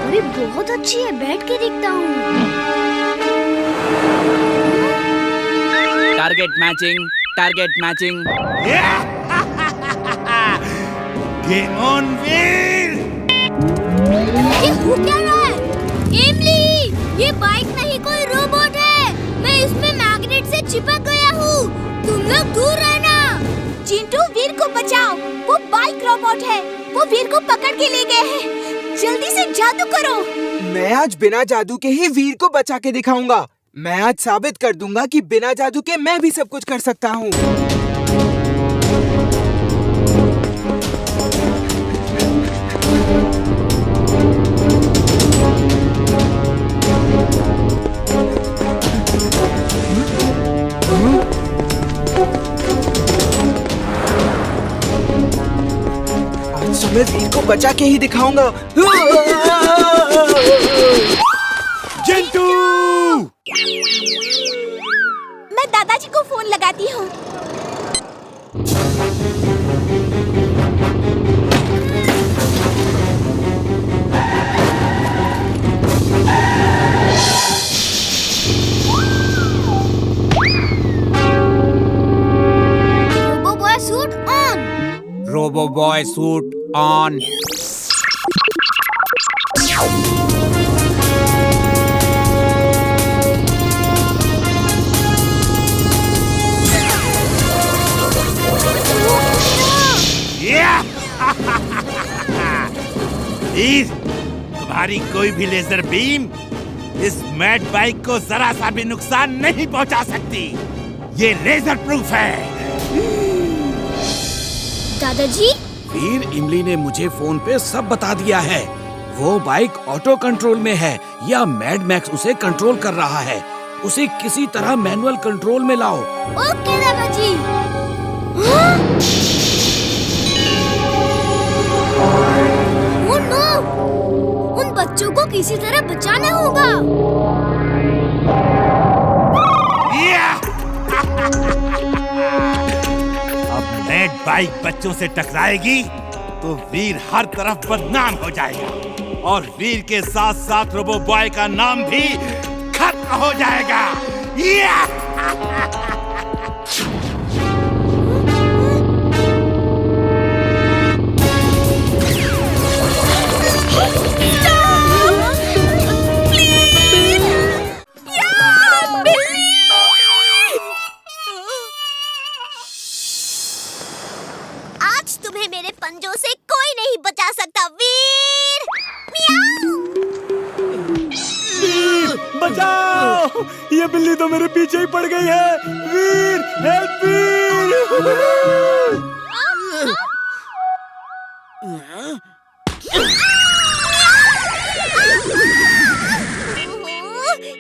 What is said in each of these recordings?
अरे बहुत अच्छी है, बैठ के देखता हूँ। Target matching, target matching. Game on Veer. ये हो क्या रहा है? एमली, ये बाइक नहीं कोई रोबोट है। मैं इसमें मैग्नेट से चिपक गया हूँ। तुम लोग दूर रहना। चिंटू, वीर को बचाओ। वो बाइक रोबोट है। वो वीर को पकड़ के ले गए हैं। जल्दी से जादू करो। मैं आज बिना जादू के ही वीर को बचा के दिखाऊंगा। मैं आज साबित कर दूंगा कि बिना जादू के मैं भी सब कुछ कर सकता हूँ। आज तो मैं वीर को बचा के ही दिखाऊंगा। चिंटू! मैं दादाजी को फोन लगाती हूँ। Robo boy suit on. Robo boy suit on. Veer, तुम्हारी कोई भी लेजर बीम इस मैड बाइक को जरा सा भी नुकसान नहीं पहुंचा सकती। ये लेजर प्रूफ है। दादाजी, वीर, इमली ने मुझे फोन पे सब बता दिया है। वो बाइक ऑटो कंट्रोल में है या मैड मैक्स उसे कंट्रोल कर रहा है। उसे किसी तरह मैनुअल कंट्रोल में लाओ। ओके दादाजी। Oh no! उन बच्चों को किसी तरह बचाना होगा। अब मैड बाइक बच्चों से टकराएगी तो वीर हर तरफ बदनाम हो जाएगा और वीर के साथ साथ रोबो बॉय का नाम भी खत्म हो जाएगा। आज तुम्हें मेरे पंजों से कोई नहीं बचा सकता वीर। बचाओ! ये बिल्ली तो मेरे पीछे ही पड़ गई है। वीर, हेल्प वीर!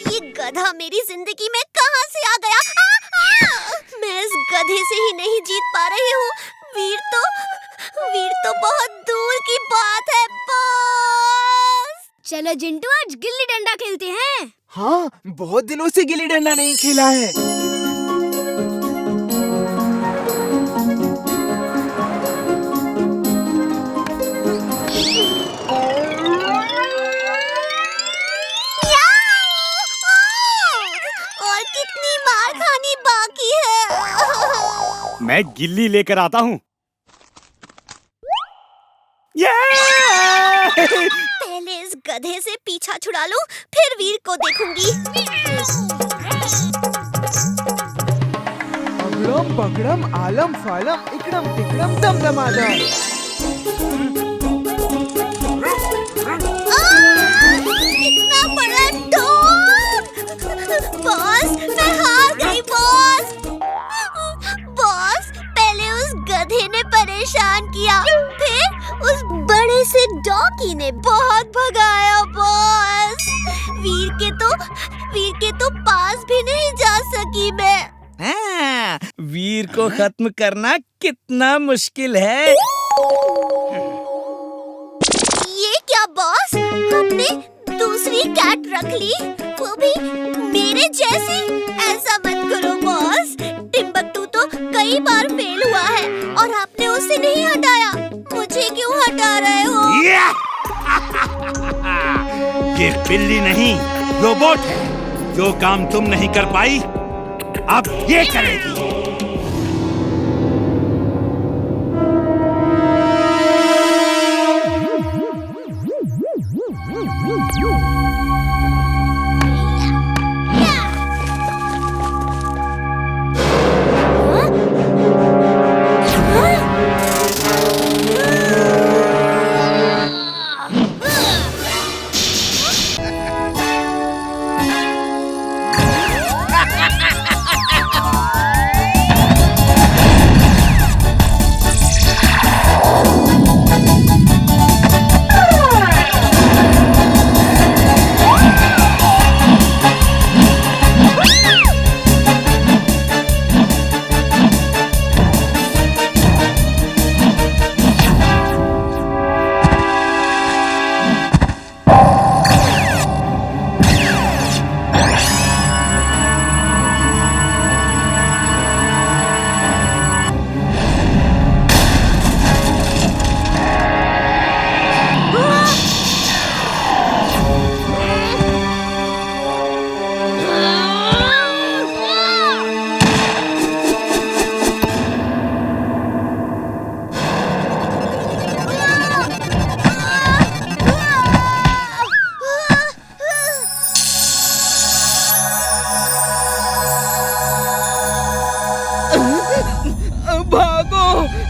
ये गधा मेरी जिंदगी में कहां से आ गया? मैं इस गधे से ही नहीं जीत पा रही हूँ। वीर तो बहुत दूर की बात है बॉस। चलो जिंटू, आज गिल्ली डंडा खेलते हैं। हाँ, बहुत दिनों से गिल्ली डंडा नहीं खेला है। और कितनी मार खानी बाकी है? मैं गिल्ली लेकर आता हूँ। पहले इस गधे से पीछा छुड़ा लूं, फिर वीर को देखूंगी। अगड़म बगड़म आलम फालम इकड़म तिकड़म दमदमादम। इतना बड़ा ढोल! बॉस, मैं हार गई बॉस। बॉस, पहले उस गधे ने परेशान किया, फिर उस बड़े से डॉगी ने बहुत भगाया बॉस। वीर के तो पास भी नहीं जा सकी मैं। हाँ, वीर को खत्म करना कितना मुश्किल है। ये क्या बॉस, आपने दूसरी कैट रख ली, वो भी मेरे जैसी? ऐसा मत करो बॉस। टिम्बकटू तो कई बार फेल हुआ है और आपने उसे नहीं हटाया। मुझे क्यों हटा रहे हो? ये बिल्ली नहीं, रोबोट है। जो काम तुम नहीं कर पाई, अब ये करेगी।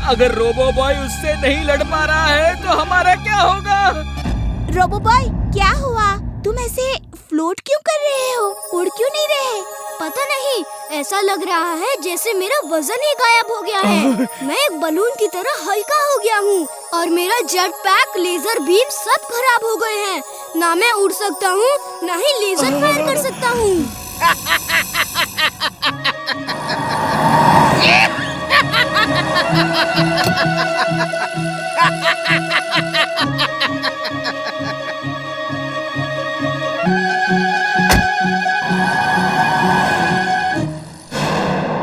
अगर रोबो बॉय उससे नहीं लड़ पा रहा है तो हमारा क्या होगा? रोबो बॉय, क्या हुआ? तुम ऐसे फ्लोट क्यों कर रहे हो? उड़ क्यों नहीं रहे? पता नहीं, ऐसा लग रहा है जैसे मेरा वजन ही गायब हो गया है। मैं एक बलून की तरह हल्का हो गया हूँ और मेरा जेट पैक, लेजर बीम सब खराब हो गए हैं। ना मैं उड़ सकता हूँ, ना ही लेजर फायर कर सकता हूँ।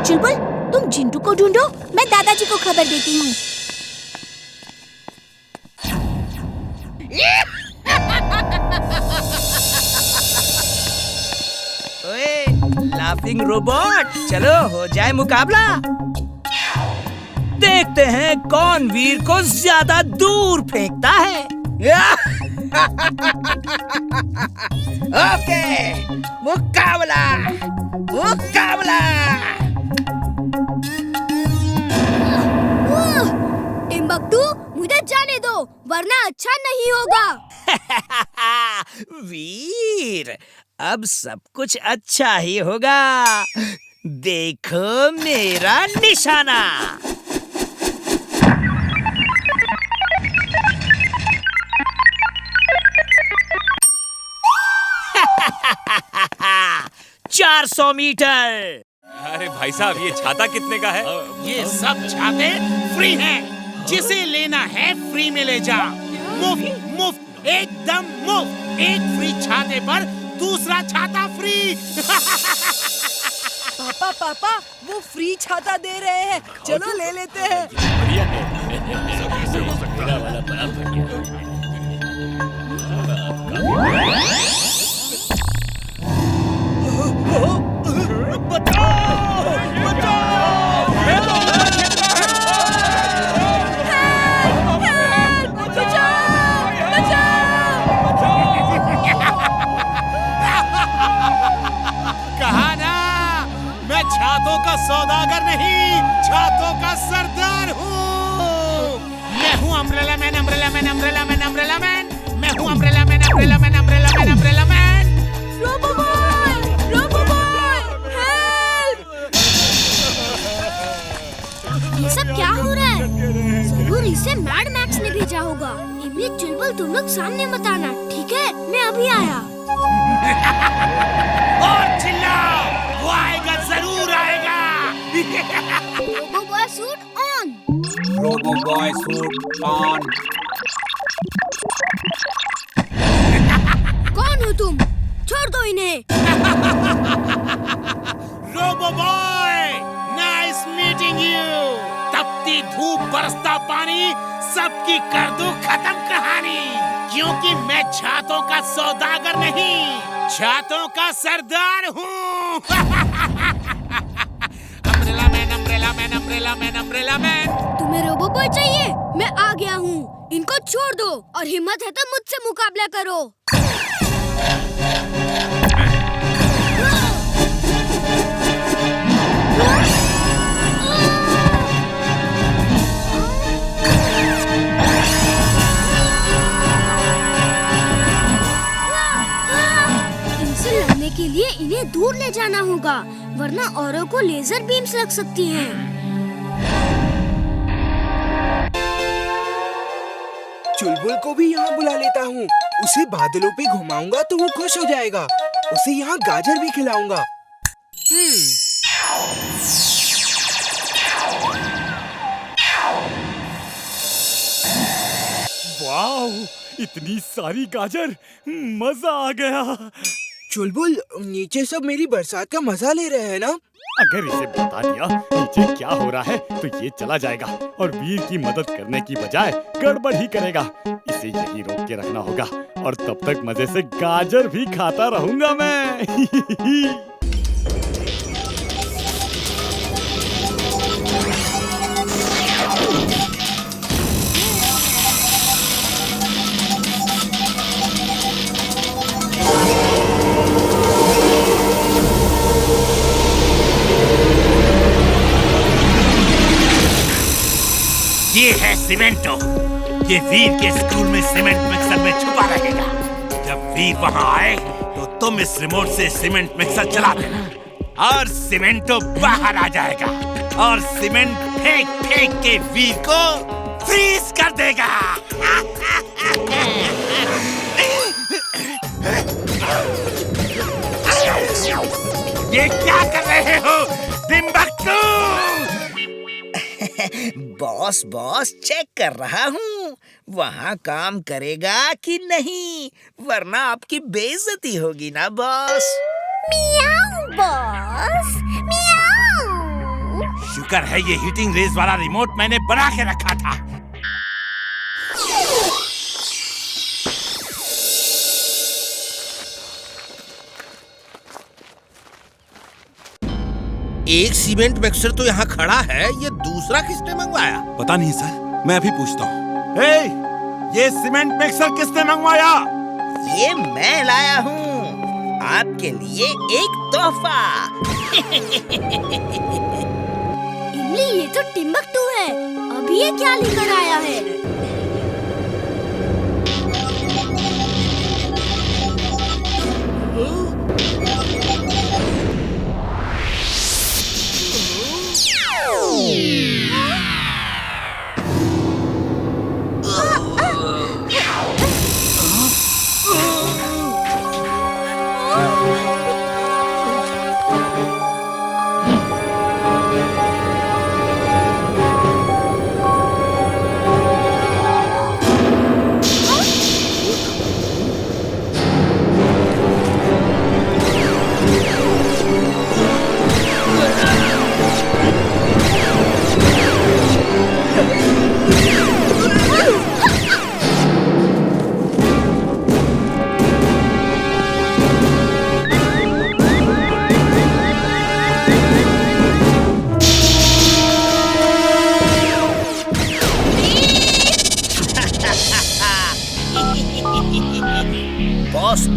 चुलबुल, तुम जिंटू को ढूंढो, मैं दादाजी को खबर देती हूँ। ओए, लाफिंग रोबोट, चलो हो जाए मुकाबला। देखते हैं कौन वीर को ज्यादा दूर फेंकता है। ओके, मुकाबला, मुकाबला। टिम्बकटू, मुझे जाने दो, वरना अच्छा नहीं होगा। वीर, अब सब कुछ अच्छा ही होगा। देखो मेरा निशाना। चार 400 मीटर। अरे भाई साहब, ये छाता कितने का है? ये सब छाते फ्री हैं। जिसे लेना है फ्री में ले जा। मुफ्त, मुफ्त, एकदम मुफ्त। एक फ्री छाते पर दूसरा छाता फ्री। पापा पापा, वो फ्री छाता दे रहे हैं, चलो ले लेते हैं। बढ़िया है। कहा ना, मैं छातों का सौदागर नहीं, छातों का सरदार हूँ। मैं हूँ umbrella man, umbrella man, umbrella man, umbrella man. मैं हूँ umbrella man, umbrella man, umbrella man, umbrella man. Robo boy, help! ये सब क्या हो रहा है? जरूर इसे मैड मैक्स ने भेजा होगा। इमली, चुलबुल, तुम लोग सामने मत आना, ठीक है? मैं अभी आया। और चिल्लाओ, वो आएगा, जरूर आएगा। Robo boy suit on. Robo boy suit on. कौन हो तुम? छोड़ दो इन्हें। Robo boy, nice meeting you. तपती धूप, बरसता पानी, सबकी कर दूं खत्म कहानी। क्योंकि मैं छातों का सौदागर नहीं, छातों का सरदार हूँ। Umbrella man, umbrella man, umbrella man, umbrella man. तुम्हें रोबो बॉय चाहिए? मैं आ गया हूँ। इनको छोड़ दो और हिम्मत है तो मुझसे मुकाबला करो। इनसे लड़ने के लिए इन्हें दूर ले जाना होगा, वरना औरों को लेजर बीम्स लग सकती हैं। चुलबुल को भी यहाँ बुला लेता हूँ। उसे बादलों पे घुमाऊंगा तो वो खुश हो जाएगा। उसे यहाँ गाजर भी खिलाऊंगा। वाह, इतनी सारी गाजर, मजा आ गया। चुलबुल, नीचे सब मेरी बरसात का मजा ले रहे हैं ना? अगर इसे बता दिया नीचे क्या हो रहा है तो ये चला जाएगा और वीर की मदद करने की बजाय गड़बड़ ही करेगा। इसे यही रोक के रखना होगा और तब तक मजे से गाजर भी खाता रहूंगा मैं। ये है सीमेंटो। ये वीर के स्कूल में सीमेंट मिक्सर में छुपा रहेगा। जब वीर वहाँ आए तो तुम इस रिमोट से सीमेंट मिक्सर चला देना और सीमेंटो बाहर आ जाएगा और सीमेंट फेंक फेंक के वीर को फ्रीज कर देगा। ये क्या कर रहे हो टिम्बक्टू? बॉस चेक कर रहा हूँ वहाँ काम करेगा कि नहीं, वरना आपकी बेइज्जती होगी ना बॉस। मियाऊ बॉस, मियाऊ। शुक्र है ये हीटिंग रेज वाला रिमोट मैंने बना के रखा था। एक सीमेंट मिक्सर तो यहाँ खड़ा है, ये दूसरा किसने मंगवाया? पता नहीं सर, मैं अभी पूछता हूँ। ये सीमेंट मिक्सर किसने मंगवाया? ये मैं लाया हूँ आपके लिए एक तोहफा। इमली, ये तो टिम्बक्टू है। अभी ये क्या लेकर आया है?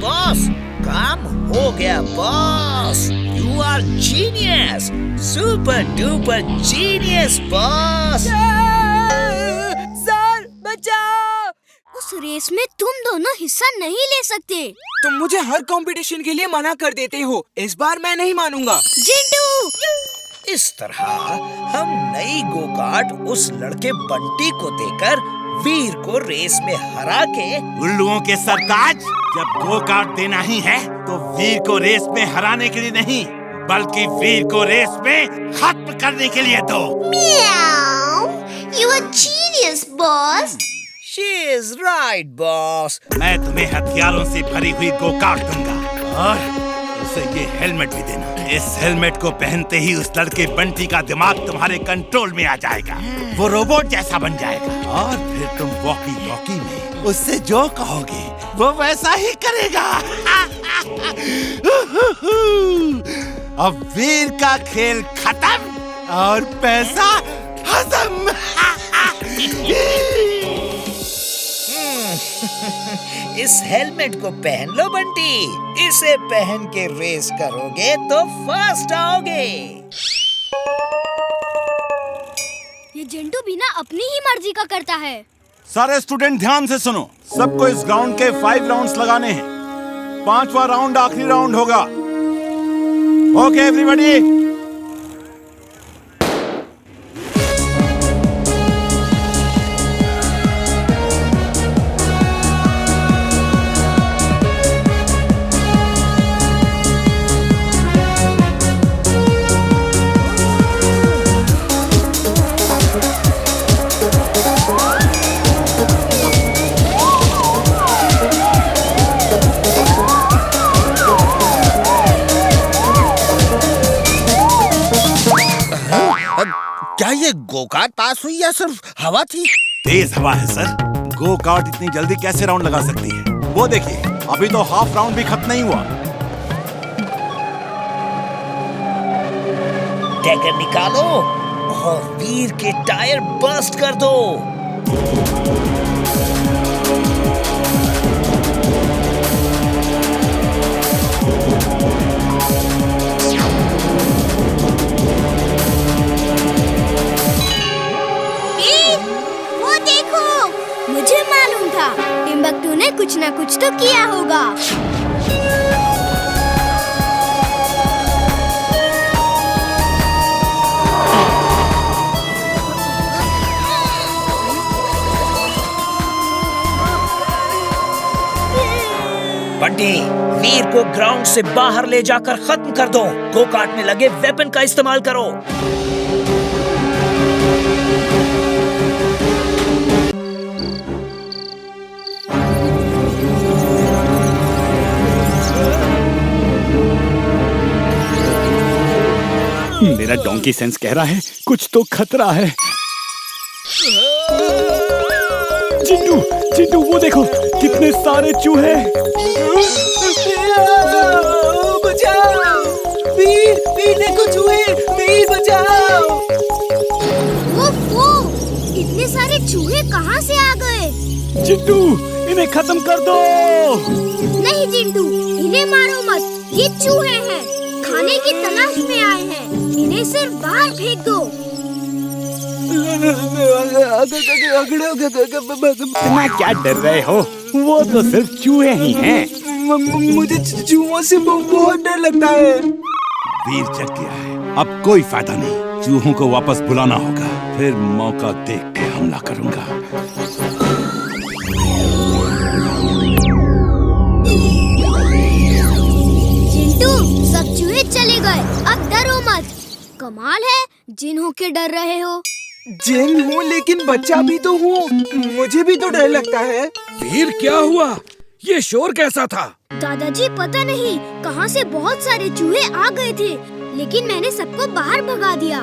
बॉस, काम हो गया boss. You are genius, super duper genius boss. Sir बचाओ! उस रेस में तुम दोनों हिस्सा नहीं ले सकते। तुम मुझे हर कंपटीशन के लिए मना कर देते हो। इस बार मैं नहीं मानूंगा। जिंटू! इस तरह हम नई गो कार्ट उस लड़के बंटी को देकर वीर को रेस में हरा के। उल्लुओं के सरताज, जब गो कार्ट देना ही है तो वीर को रेस में हराने के लिए नहीं, बल्कि वीर को रेस में खत्म करने के लिए दो। Meow! You are genius, boss. She is right, boss. मैं तुम्हें हथियारों से भरी हुई गो कार्ट दूंगा और उसे ये हेलमेट भी देना। इस हेलमेट को पहनते ही उस लड़के बंटी का दिमाग तुम्हारे कंट्रोल में आ जाएगा। वो रोबोट जैसा बन जाएगा और फिर तुम वॉकी टॉकी में उससे जो कहोगे वो वैसा ही करेगा। अब वीर का खेल खत्म और पैसा हजम। इस हेलमेट को पहन लो बंटी। इसे पहन के रेस करोगे तो फर्स्ट आओगे। ये चिंटू बिना अपनी ही मर्जी का करता है। सारे स्टूडेंट ध्यान से सुनो। सबको इस ग्राउंड के 5 राउंड्स लगाने हैं। 5वां राउंड आखिरी राउंड होगा। Okay everybody. क्या ये गो-कार्ट पास हुई या सिर्फ हवा थी? तेज हवा है सर। गो कार्ट इतनी जल्दी कैसे राउंड लगा सकती है? वो देखिए, अभी तो हाफ राउंड भी खत्म नहीं हुआ। टैगर निकालो और वीर के टायर बर्स्ट कर दो। मुझे मालूम था टिम्बकटू ने कुछ ना कुछ तो किया होगा। बंटी, वीर को ग्राउंड से बाहर ले जाकर खत्म कर दो। गो कार्ट में लगे वेपन का इस्तेमाल करो। मेरा डोंकी सेंस कह रहा है कुछ तो खतरा है। चिंटू, चिंटू वो देखो कितने सारे चूहे। बचाओ! वीर, वीर देखो चूहे! वीर बचाओ! वो इतने सारे चूहे कहाँ से आ गए? चिंटू, इन्हें खत्म कर दो। नहीं चिंटू, इन्हें मारो मत। ये चूहे हैं, खाने की तलाश में आए हैं। इन्हें सिर्फ बाहर फेंक दो। इतना क्या डर रहे हो? वो तो सिर्फ चूहे ही हैं। मुझे चूहों से बहुत डर लगता है। वीर जग गया है, अब कोई फायदा नहीं। चूहों को वापस बुलाना होगा, फिर मौका देख के हमला करूंगा। चिंटू, सब चूहे चले गए। अब डरो मत। कमाल है, जिन होके डर रहे हो। जिन हूँ लेकिन बच्चा भी तो हूँ। मुझे भी तो डर लगता है। वीर क्या हुआ? ये शोर कैसा था? दादाजी पता नहीं कहाँ से बहुत सारे चूहे आ गए थे, लेकिन मैंने सबको बाहर भगा दिया।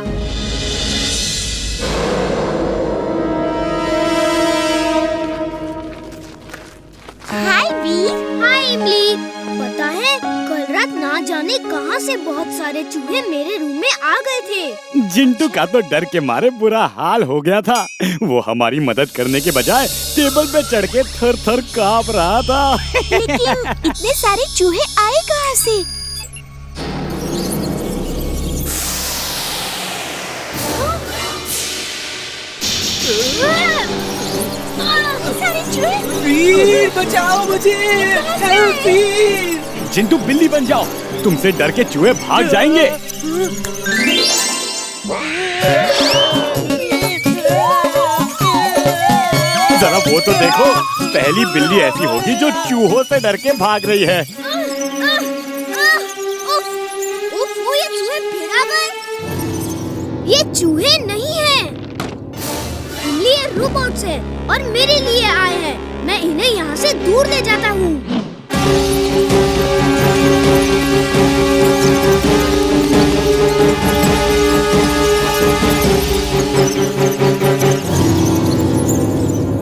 हाय वीर। हाय इमली। पता है कल रात ना जाने कहाँ से बहुत सारे चूहे मेरे रूम में आ गए थे। जिंटू का तो डर के मारे बुरा हाल हो गया था। वो हमारी मदद करने के बजाय टेबल पे चढ़ के थर-थर कांप रहा था। लेकिन इतने सारे चूहे आए कहाँ से? सारे चूहे। वीर बचाओ मुझे! हेल्प वीर! जिंटू बिल्ली बन जाओ, तुमसे डर के चूहे भाग जाएंगे। जरा वो तो देखो, पहली बिल्ली ऐसी होगी जो चूहों से डर के भाग रही है। ये चूहे फिर आ गए। ये चूहे नहीं हैं, ये रोबोट्स हैं और मेरे लिए आए हैं। मैं इन्हें यहाँ से दूर ले जाता हूँ।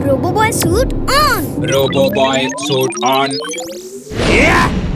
Robo boy suit on. Robo boy suit on. या!